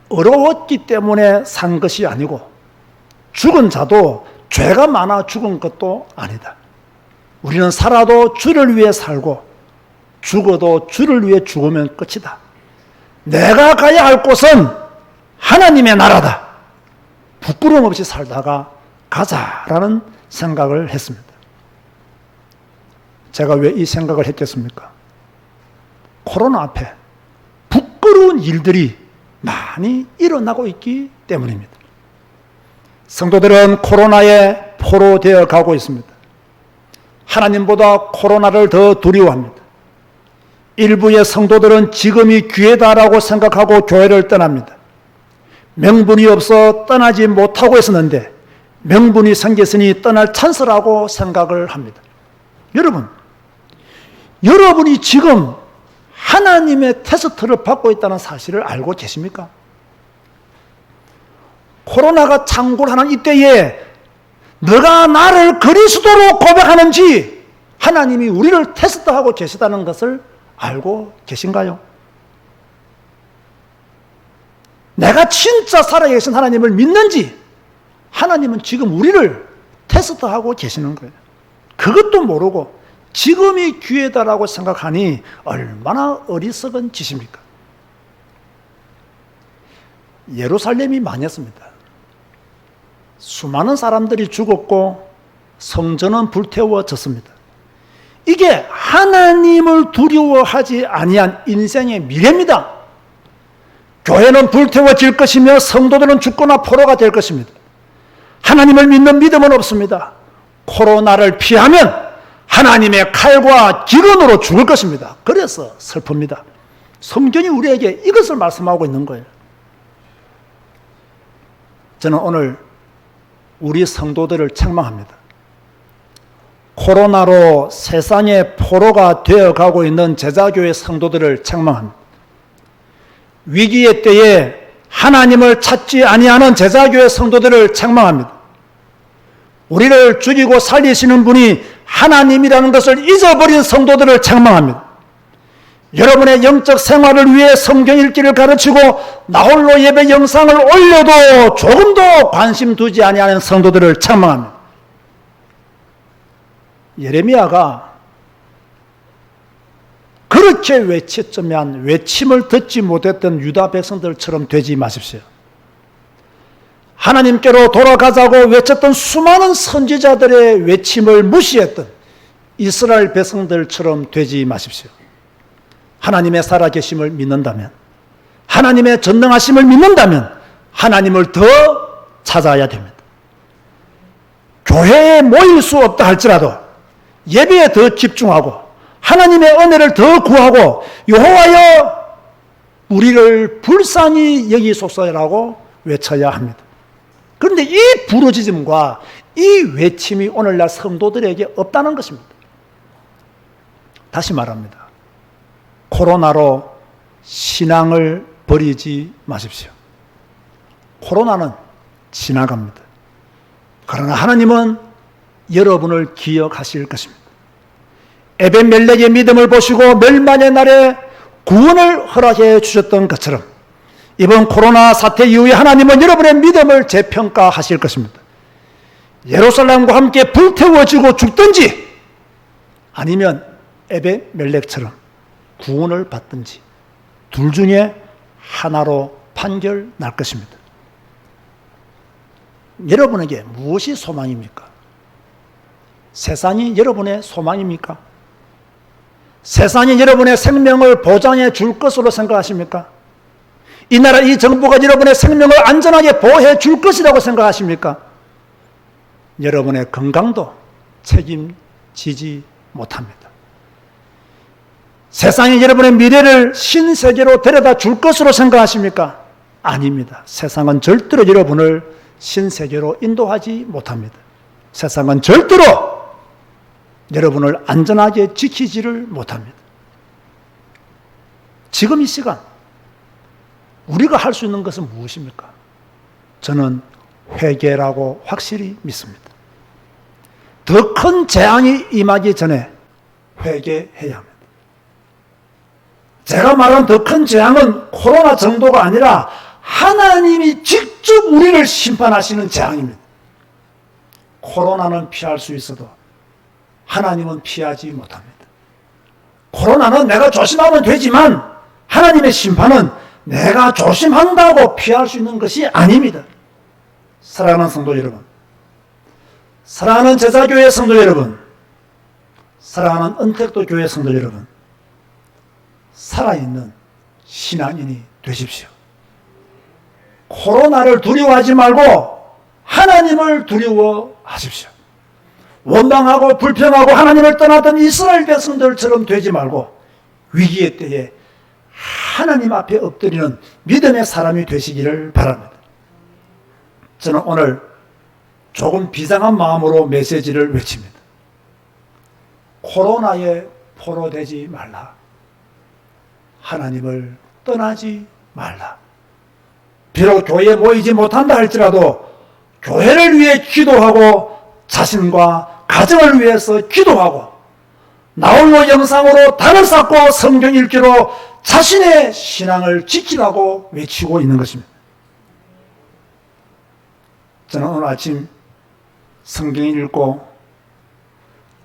어려웠기 때문에 산 것이 아니고 죽은 자도 죄가 많아 죽은 것도 아니다. 우리는 살아도 주를 위해 살고 죽어도 주를 위해 죽으면 끝이다. 내가 가야 할 곳은 하나님의 나라다. 부끄러움 없이 살다가 가자라는 생각을 했습니다. 제가 왜 이 생각을 했겠습니까? 코로나 앞에 부끄러운 일들이 많이 일어나고 있기 때문입니다. 성도들은 코로나에 포로되어 가고 있습니다. 하나님보다 코로나를 더 두려워합니다. 일부의 성도들은 지금이 기회다라고 생각하고 교회를 떠납니다. 명분이 없어 떠나지 못하고 있었는데 명분이 생겼으니 떠날 찬스라고 생각을 합니다. 여러분이 지금 하나님의 테스트를 받고 있다는 사실을 알고 계십니까? 코로나가 창궐하는 이때에 너가 나를 그리스도로 고백하는지 하나님이 우리를 테스트하고 계시다는 것을 알고 계신가요? 내가 진짜 살아계신 하나님을 믿는지 하나님은 지금 우리를 테스트하고 계시는 거예요. 그것도 모르고 지금이 기회다라고 생각하니 얼마나 어리석은 짓입니까? 예루살렘이 망했습니다. 수많은 사람들이 죽었고 성전은 불태워졌습니다. 이게 하나님을 두려워하지 아니한 인생의 미래입니다. 교회는 불태워질 것이며 성도들은 죽거나 포로가 될 것입니다. 하나님을 믿는 믿음은 없습니다. 코로나를 피하면 하나님의 칼과 기근으로 죽을 것입니다. 그래서 슬픕니다. 성경이 우리에게 이것을 말씀하고 있는 거예요. 저는 오늘 우리 성도들을 책망합니다. 코로나로 세상의 포로가 되어가고 있는 제자교회 성도들을 책망합니다. 위기의 때에 하나님을 찾지 아니하는 제자교회 성도들을 책망합니다. 우리를 죽이고 살리시는 분이 하나님이라는 것을 잊어버린 성도들을 책망합니다. 여러분의 영적 생활을 위해 성경 읽기를 가르치고 나홀로 예배 영상을 올려도 조금도 관심 두지 아니하는 성도들을 책망합니다. 예레미야가 그렇게 외쳤지만 외침을 듣지 못했던 유다 백성들처럼 되지 마십시오. 하나님께로 돌아가자고 외쳤던 수많은 선지자들의 외침을 무시했던 이스라엘 백성들처럼 되지 마십시오. 하나님의 살아계심을 믿는다면, 하나님의 전능하심을 믿는다면 하나님을 더 찾아야 됩니다. 교회에 모일 수 없다 할지라도 예배에 더 집중하고 하나님의 은혜를 더 구하고 여호와여 우리를 불쌍히 여기소서라고 외쳐야 합니다. 그런데 이 부르짖음과 이 외침이 오늘날 성도들에게 없다는 것입니다. 다시 말합니다. 코로나로 신앙을 버리지 마십시오. 코로나는 지나갑니다. 그러나 하나님은 여러분을 기억하실 것입니다. 에벤멜렉의 믿음을 보시고 멸망의 날에 구원을 허락해 주셨던 것처럼 이번 코로나 사태 이후에 하나님은 여러분의 믿음을 재평가하실 것입니다. 예루살렘과 함께 불태워지고 죽든지 아니면 에벤멜렉처럼 구원을 받든지 둘 중에 하나로 판결 날 것입니다. 여러분에게 무엇이 소망입니까? 세상이 여러분의 소망입니까? 세상이 여러분의 생명을 보장해 줄 것으로 생각하십니까? 이 나라, 이 정부가 여러분의 생명을 안전하게 보호해 줄 것이라고 생각하십니까? 여러분의 건강도 책임지지 못합니다. 세상이 여러분의 미래를 신세계로 데려다 줄 것으로 생각하십니까? 아닙니다. 세상은 절대로 여러분을 신세계로 인도하지 못합니다. 세상은 절대로 여러분을 안전하게 지키지를 못합니다. 지금 이 시간 우리가 할 수 있는 것은 무엇입니까? 저는 회개라고 확실히 믿습니다. 더 큰 재앙이 임하기 전에 회개해야 합니다. 제가 말한 더 큰 재앙은 코로나 정도가 아니라 하나님이 직접 우리를 심판하시는 재앙입니다. 코로나는 피할 수 있어도 하나님은 피하지 못합니다. 코로나는 내가 조심하면 되지만 하나님의 심판은 내가 조심한다고 피할 수 있는 것이 아닙니다. 사랑하는 성도 여러분, 사랑하는 제자교회 성도 여러분, 사랑하는 은택도 교회 성도 여러분, 살아있는 신앙인이 되십시오. 코로나를 두려워하지 말고 하나님을 두려워하십시오. 원망하고 불평하고 하나님을 떠났던 이스라엘 백성들처럼 되지 말고 위기의 때에 하나님 앞에 엎드리는 믿음의 사람이 되시기를 바랍니다. 저는 오늘 조금 비상한 마음으로 메시지를 외칩니다. 코로나에 포로되지 말라. 하나님을 떠나지 말라. 비록 교회에 모이지 못한다 할지라도 교회를 위해 기도하고 자신과 가정을 위해서 기도하고 나홀로 영상으로 단을 쌓고 성경 읽기로 자신의 신앙을 지키라고 외치고 있는 것입니다. 저는 오늘 아침 성경 읽고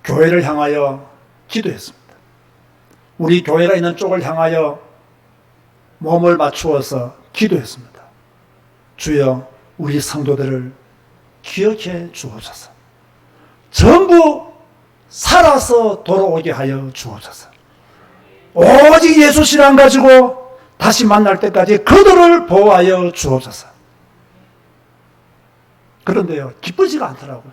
교회를 향하여 기도했습니다. 우리 교회가 있는 쪽을 향하여 몸을 맞추어서 기도했습니다. 주여, 우리 성도들을 기억해 주옵소서. 전부 살아서 돌아오게 하여 주옵소서. 오직 예수 신앙 가지고 다시 만날 때까지 그들을 보호하여 주옵소서. 그런데요, 기쁘지가 않더라고요.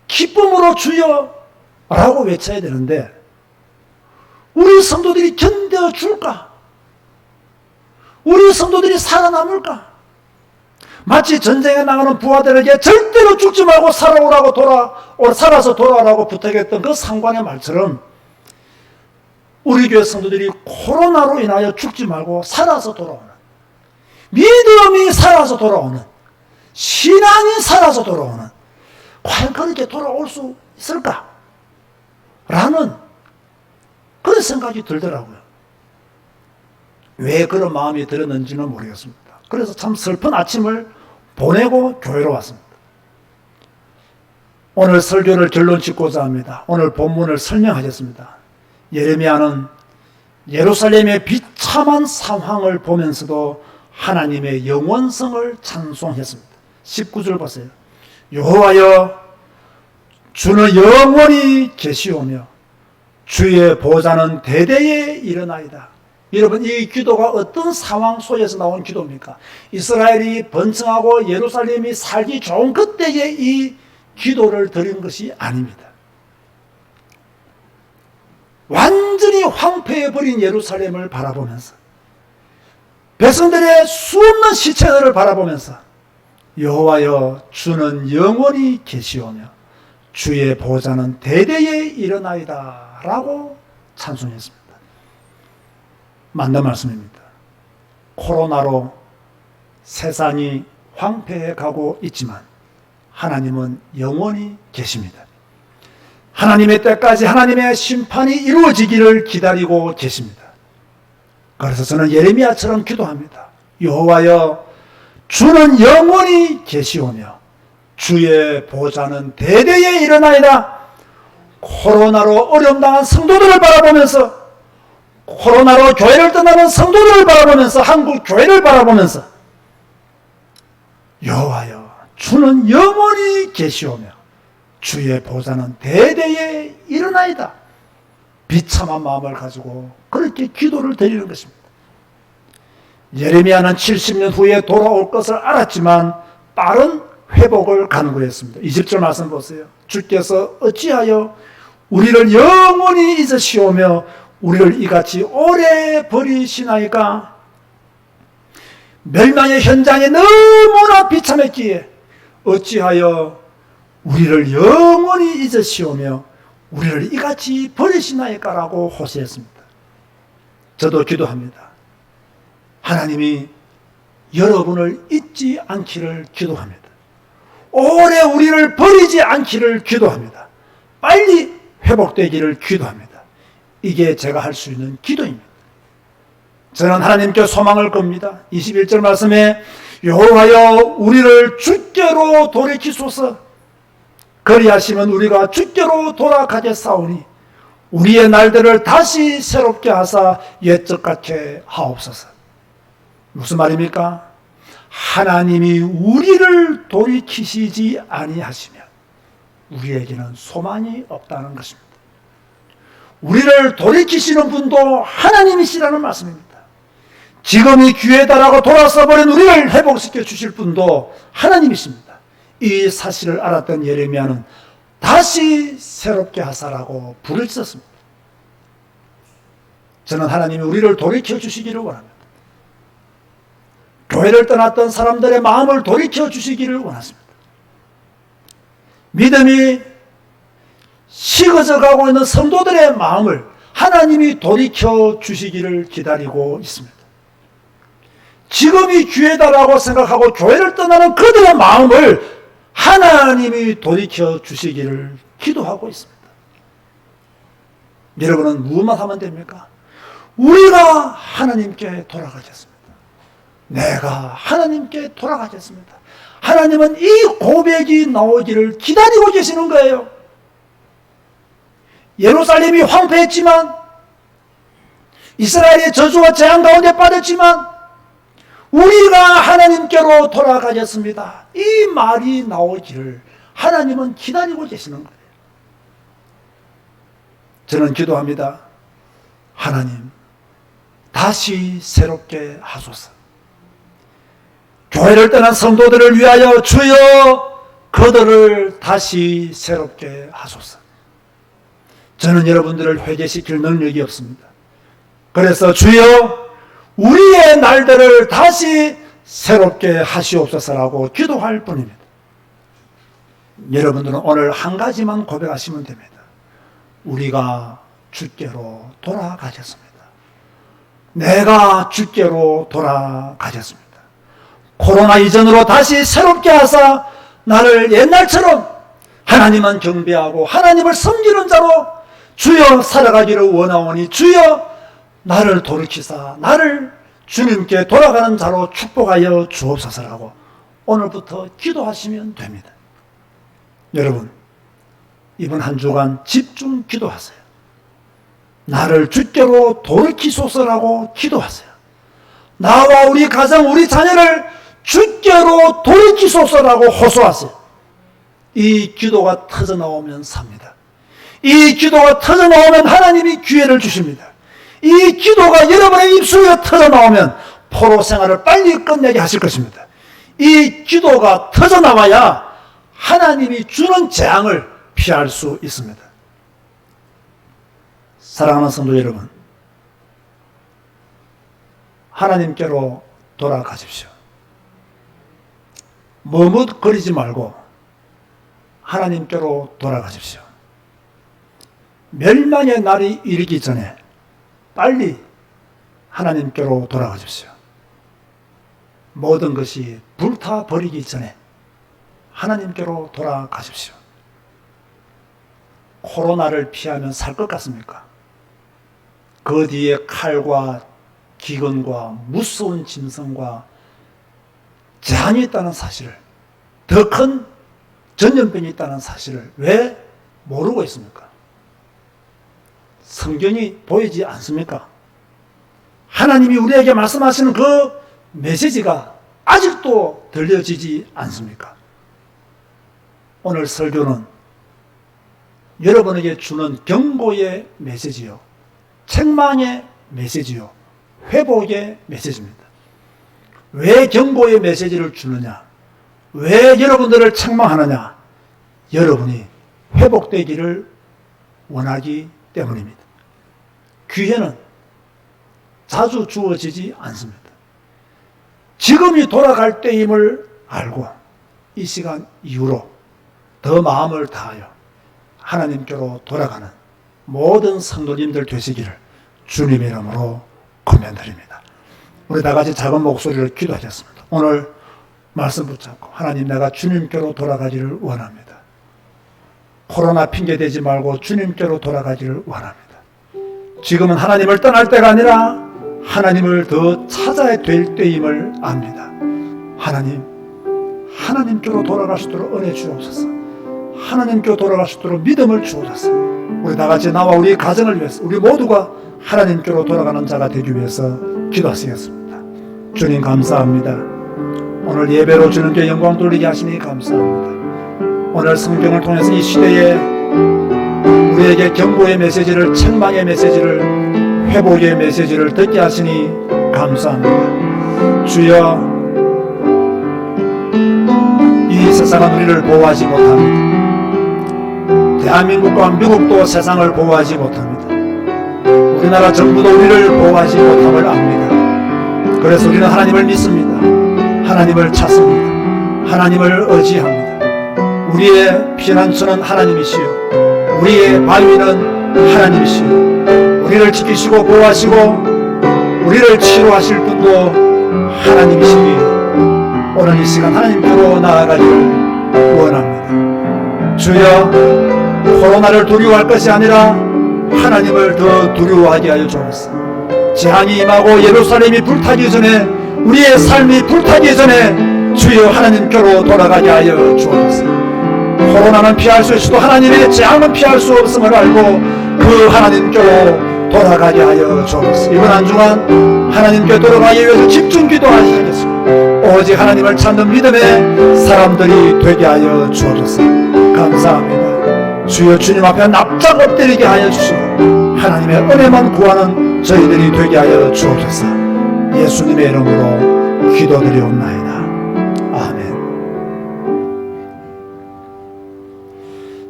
기쁨으로 주여 라고 외쳐야 되는데 우리 성도들이 견뎌줄까? 우리 성도들이 살아남을까? 마치 전쟁에 나가는 부하들에게 절대로 죽지 말고 살아서 돌아오라고 부탁했던 그 상관의 말처럼 우리 교회 성도들이 코로나로 인하여 죽지 말고 살아서 돌아오는, 믿음이 살아서 돌아오는, 신앙이 살아서 돌아오는, 과연 그렇게 돌아올 수 있을까? 라는 그런 생각이 들더라고요. 왜 그런 마음이 들었는지는 모르겠습니다. 그래서 참 슬픈 아침을 보내고 교회로 왔습니다. 오늘 설교를 결론 짓고자 합니다. 오늘 본문을 설명하겠습니다. 예레미야는 예루살렘의 비참한 상황을 보면서도 하나님의 영원성을 찬송했습니다. 19절 보세요. 여호와여, 주는 영원히 계시오며 주의 보좌는 대대에 일어나이다. 여러분, 이 기도가 어떤 상황 속에서 나온 기도입니까? 이스라엘이 번성하고 예루살렘이 살기 좋은 그때에 이 기도를 드린 것이 아닙니다. 완전히 황폐해버린 예루살렘을 바라보면서 백성들의 수없는 시체들을 바라보면서 여호와여, 주는 영원히 계시오며 주의 보좌는 대대에 일어나이다 라고 찬송했습니다. 맞는 말씀입니다. 코로나로 세상이 황폐해 가고 있지만 하나님은 영원히 계십니다. 하나님의 때까지 하나님의 심판이 이루어지기를 기다리고 계십니다. 그래서 저는 예레미야처럼 기도합니다. 여호와여, 주는 영원히 계시오며 주의 보좌는 대대에 일어나이다. 코로나로 어려움 당한 성도들을 바라보면서, 코로나로 교회를 떠나는 성도들을 바라보면서, 한국 교회를 바라보면서 여호와여, 주는 영원히 계시오며 주의 보좌는 대대에 일어나이다. 비참한 마음을 가지고 그렇게 기도를 드리는 것입니다. 예레미야는 70년 후에 돌아올 것을 알았지만 빠른 회복을 간구했습니다. 20절 말씀 보세요. 주께서 어찌하여 우리를 영원히 잊으시오며 우리를 이같이 오래 버리시나이까? 멸망의 현장이 너무나 비참했기에 어찌하여 우리를 영원히 잊으시오며 우리를 이같이 버리시나이까라고 호소했습니다. 저도 기도합니다. 하나님이 여러분을 잊지 않기를 기도합니다. 오래 우리를 버리지 않기를 기도합니다. 빨리 회복되기를 기도합니다. 이게 제가 할 수 있는 기도입니다. 저는 하나님께 소망을 겁니다. 21절 말씀에 여호와여, 우리를 주께로 돌이키소서. 그리하시면 우리가 주께로 돌아가겠사오니 우리의 날들을 다시 새롭게 하사 옛적 같게 하옵소서. 무슨 말입니까? 하나님이 우리를 돌이키시지 아니하시면 우리에게는 소망이 없다는 것입니다. 우리를 돌이키시는 분도 하나님이시라는 말씀입니다. 지금이 기회다라고 돌아서버린 우리를 회복시켜 주실 분도 하나님이십니다. 이 사실을 알았던 예레미야는 다시 새롭게 하사라고 불을 지었습니다. 저는 하나님이 우리를 돌이켜 주시기를 원합니다. 교회를 떠났던 사람들의 마음을 돌이켜 주시기를 원하십니다. 믿음이 식어져 가고 있는 성도들의 마음을 하나님이 돌이켜 주시기를 기다리고 있습니다. 지금이 기회다라고 생각하고 교회를 떠나는 그들의 마음을 하나님이 돌이켜 주시기를 기도하고 있습니다. 여러분은 무엇만 하면 됩니까? 우리가 하나님께 돌아가겠습니다. 내가 하나님께 돌아가겠습니다. 하나님은 이 고백이 나오기를 기다리고 계시는 거예요. 예루살렘이 황폐했지만, 이스라엘의 저주와 재앙 가운데 빠졌지만, 우리가 하나님께로 돌아가겠습니다. 이 말이 나오기를 하나님은 기다리고 계시는 거예요. 저는 기도합니다. 하나님, 다시 새롭게 하소서. 교회를 떠난 성도들을 위하여 주여 그들을 다시 새롭게 하소서. 저는 여러분들을 회개시킬 능력이 없습니다. 그래서 주여 우리의 날들을 다시 새롭게 하시옵소서라고 기도할 뿐입니다. 여러분들은 오늘 한 가지만 고백하시면 됩니다. 우리가 주께로 돌아가겠습니다. 내가 주께로 돌아가겠습니다. 코로나 이전으로 다시 새롭게 하사 나를 옛날처럼 하나님만 경배하고 하나님을 섬기는 자로 주여 살아가기를 원하오니 주여 나를 돌이키사 나를 주님께 돌아가는 자로 축복하여 주옵소서라고 오늘부터 기도하시면 됩니다. 여러분, 이번 한 주간 집중 기도하세요. 나를 주께로 돌이키소서라고 기도하세요. 나와 우리 가정, 우리 자녀를 주께로 돌이키소서라고 호소하세요. 이 기도가 터져나오면 삽니다. 이 기도가 터져나오면 하나님이 기회를 주십니다. 이 기도가 여러분의 입술에 터져나오면 포로 생활을 빨리 끝내게 하실 것입니다. 이 기도가 터져나와야 하나님이 주는 재앙을 피할 수 있습니다. 사랑하는 성도 여러분, 하나님께로 돌아가십시오. 머뭇거리지 말고 하나님께로 돌아가십시오. 멸망의 날이 이르기 전에 빨리 하나님께로 돌아가십시오. 모든 것이 불타버리기 전에 하나님께로 돌아가십시오. 코로나를 피하면 살 것 같습니까? 그 뒤에 칼과 기근과 무서운 짐승과 재앙이 있다는 사실을, 더 큰 전염병이 있다는 사실을 왜 모르고 있습니까? 성경이 보이지 않습니까? 하나님이 우리에게 말씀하시는 그 메시지가 아직도 들려지지 않습니까? 오늘 설교는 여러분에게 주는 경고의 메시지요, 책망의 메시지요, 회복의 메시지입니다. 왜 경고의 메시지를 주느냐? 왜 여러분들을 책망하느냐? 여러분이 회복되기를 원하기 때문입니다. 기회는 자주 주어지지 않습니다. 지금이 돌아갈 때임을 알고 이 시간 이후로 더 마음을 다하여 하나님께로 돌아가는 모든 성도님들 되시기를 주님의 이름으로 권면드립니다. 우리 다 같이 작은 목소리를 기도하겠습니다. 오늘 말씀 붙잡고 하나님, 내가 주님께로 돌아가기를 원합니다. 코로나 핑계대지 말고 주님께로 돌아가기를 원합니다. 지금은 하나님을 떠날 때가 아니라 하나님을 더 찾아야 될 때임을 압니다. 하나님, 하나님께로 돌아갈 수 있도록 은혜 주옵소서. 하나님께 돌아갈 수 있도록 믿음을 주어졌어. 우리 다 같이 나와 우리 가정을 위해서 우리 모두가 하나님께로 돌아가는 자가 되기 위해서 기도하시겠습니다. 주님 감사합니다. 오늘 예배로 주님께 영광 돌리게 하시니 감사합니다. 오늘 성경을 통해서 이 시대에 우리에게 경고의 메시지를, 책망의 메시지를, 회복의 메시지를 듣게 하시니 감사합니다. 주여, 이 세상은 우리를 보호하지 못합니다. 대한민국과 미국도 세상을 보호하지 못합니다. 우리나라 정부도 우리를 보호하지 못함을 압니다. 그래서 우리는 하나님을 믿습니다. 하나님을 찾습니다. 하나님을 의지합니다. 우리의 피난처는 하나님이시요, 우리의 바위는 하나님이시요, 우리를 지키시고 보호하시고 우리를 치료하실 분도 하나님이시니 오늘 이 시간 하나님께로 나아가기를 원합니다. 주여, 코로나를 두려워할 것이 아니라 하나님을 더 두려워하게 하여 주옵소서. 재앙이 임하고 예루살렘이 불타기 전에, 우리의 삶이 불타기 전에 주여 하나님께로 돌아가게 하여 주옵소서. 코로나는 피할 수 있어도 하나님의 재앙은 피할 수 없음을 알고 그 하나님께로 돌아가게 하여 주옵소서. 이번 한 주간 하나님께 돌아가기 위해서 집중 기도하시겠습니다. 오직 하나님을 찾는 믿음의 사람들이 되게 하여 주옵소서. 감사합니다. 주여, 주님 앞에 납작 엎드리게 하여 주시고 하나님의 은혜만 구하는 저희들이 되게 하여 주옵소서. 예수님의 이름으로 기도드리옵나이다. 아멘.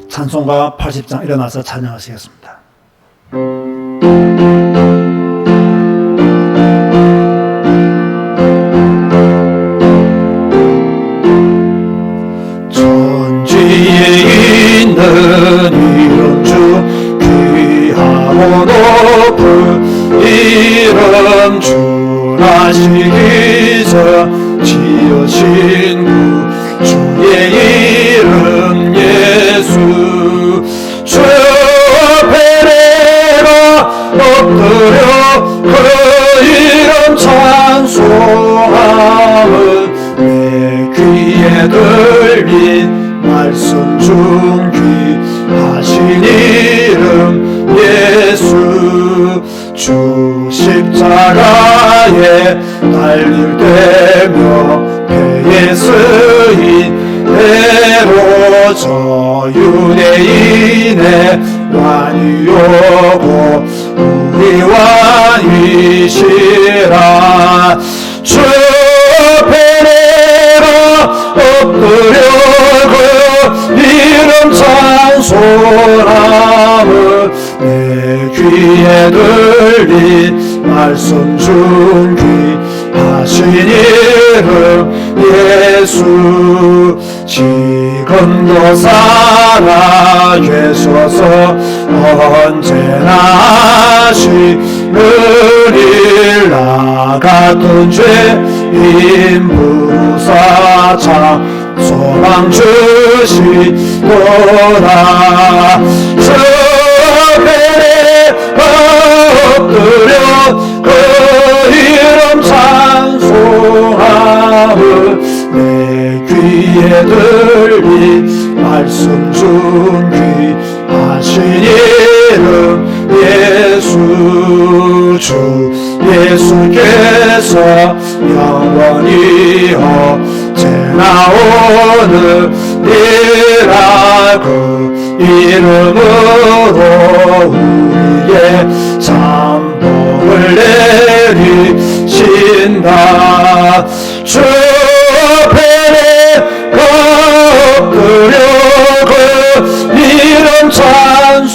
찬송가 80장 일어나서 찬양하시겠습니다. 천지에 있는 이름 주 귀하고 높은 이름 주 나시기 전 지으신 주의 이름 예수 주 앞에 내가 엎드려 그 이름 찬송함은 내 귀에 들린 말씀 중 귀하신 이름 예수 주 십자가에 달릴 때며 배에 쓰인 대로 저 유대인의 왕이 오고 우리 왕이시라 주 앞에 내가 엎드려 그 이름 찬송함은 내 귀에 들린 말씀 중 귀하신 이름 예수 지금도 살아계셔서 언제나 하시느니 나 같은 죄인 부사장 소망 주시도다 주 앞에 엎드려 그 이름 찬송함은 내 귀에 들린 말씀 중 귀하신 이름 예수 주 예수께서 영원히 언제나 오늘이라 그 이름으로 우리의 잠복을 내리신다 주 앞에 엎드려 그 이름 찬송함은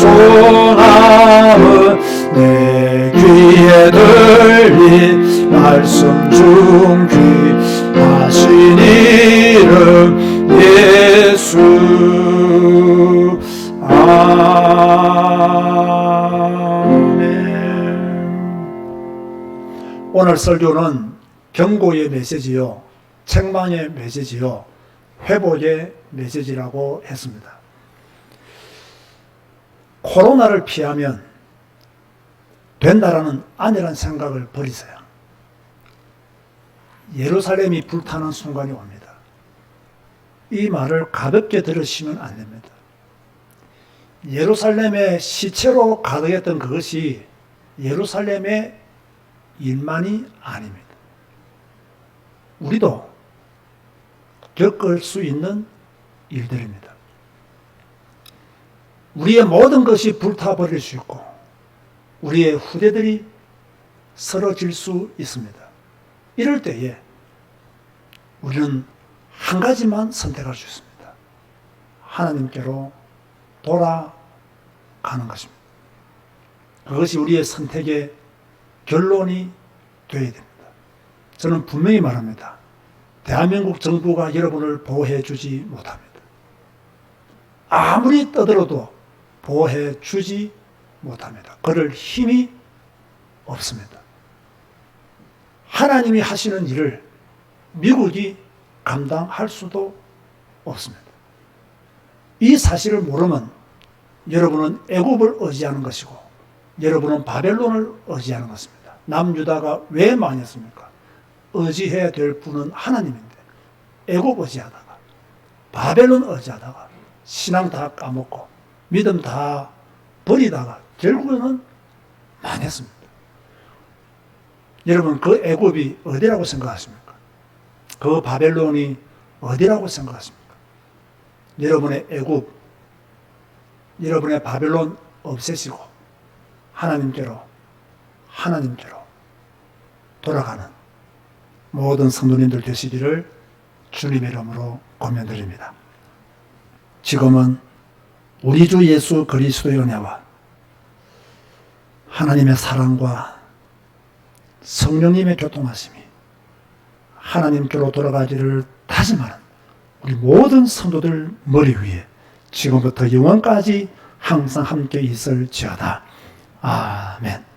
내 귀에 들린 말씀 중 귀하신 이름 예수 아멘. 오늘 설교는 경고의 메시지요, 책망의 메시지요, 회복의 메시지라고 했습니다. 코로나를 피하면 된다라는 안일한 생각을 버리세요. 예루살렘이 불타는 순간이 옵니다. 이 말을 가볍게 들으시면 안 됩니다. 예루살렘에 시체로 가득했던 그것이 예루살렘의 일만이 아닙니다. 우리도 겪을 수 있는 일들입니다. 우리의 모든 것이 불타버릴 수 있고 우리의 후대들이 쓰러질 수 있습니다. 이럴 때에 우리는 한 가지만 선택할 수 있습니다. 하나님께로 돌아가는 것입니다. 그것이 우리의 선택의 결론이 되어야 됩니다. 저는 분명히 말합니다. 대한민국 정부가 여러분을 보호해 주지 못합니다. 아무리 떠들어도 보호해 주지 못합니다. 그럴 힘이 없습니다. 하나님이 하시는 일을 미국이 감당할 수도 없습니다. 이 사실을 모르면 여러분은 애굽을 의지하는 것이고 여러분은 바벨론을 의지하는 것입니다. 남유다가 왜 망했습니까? 의지해야 될 분은 하나님인데 애굽 의지하다가 바벨론 의지하다가 신앙 다 까먹고 믿음 다 버리다가 결국에는 망했습니다. 여러분 그 애굽이 어디라고 생각하십니까? 그 바벨론이 어디라고 생각하십니까? 여러분의 애굽, 여러분의 바벨론 없애시고 하나님께로 돌아가는 모든 성도님들 되시기를 주님의 이름으로 권면드립니다. 지금은 우리 주 예수 그리스도의 은혜와 하나님의 사랑과 성령님의 교통하심이 하나님께로 돌아가기를 다짐하는 우리 모든 성도들 머리 위에 지금부터 영원까지 항상 함께 있을지어다. 아멘.